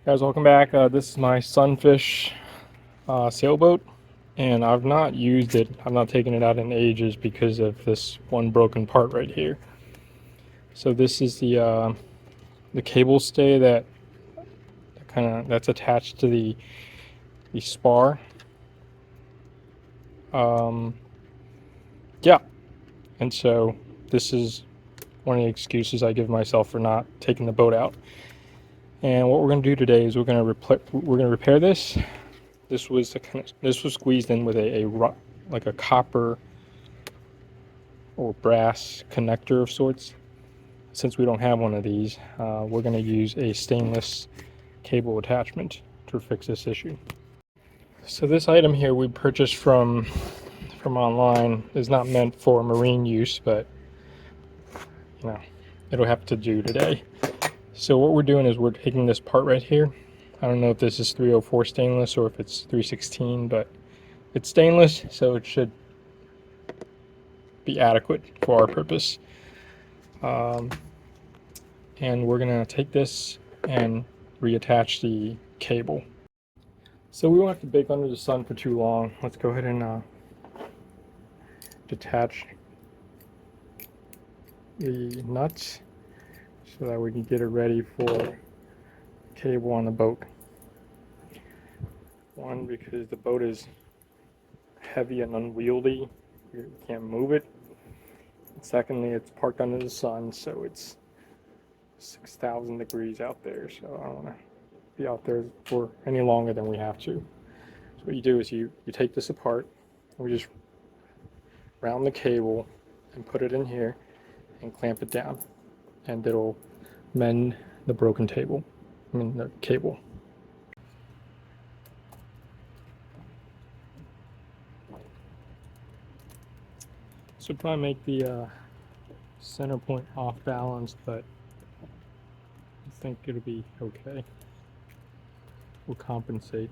Guys, welcome back. This is my Sunfish sailboat, and I've not used it. I've not taken it out in ages because of this one broken part right here. So this is the cable stay that's attached to the spar. Yeah, and so this is one of the excuses I give myself for not taking the boat out. And what we're going to do today is we're going to repair this. This was squeezed in with like a copper or brass connector of sorts. Since we don't have one of these, we're going to use a stainless cable attachment to fix this issue. So this item here we purchased from online is not meant for marine use, but you know, it'll have to do today. So what we're doing is we're taking this part right here. I don't know if this is 304 stainless or if it's 316, but it's stainless, so it should be adequate for our purpose. And we're gonna take this and reattach the cable. So we won't have to bake under the sun for too long. Let's go ahead and detach the nuts so that we can get it ready for cable on the boat. One, because the boat is heavy and unwieldy, you can't move it. And secondly, it's parked under the sun, so it's 6,000 degrees out there, so I don't want to be out there for any longer than we have to. So what you do is you take this apart, and we just round the cable and put it in here and clamp it down, and it'll mend the broken the cable. This would probably make the center point off balance, but I think it'll be okay. We'll compensate.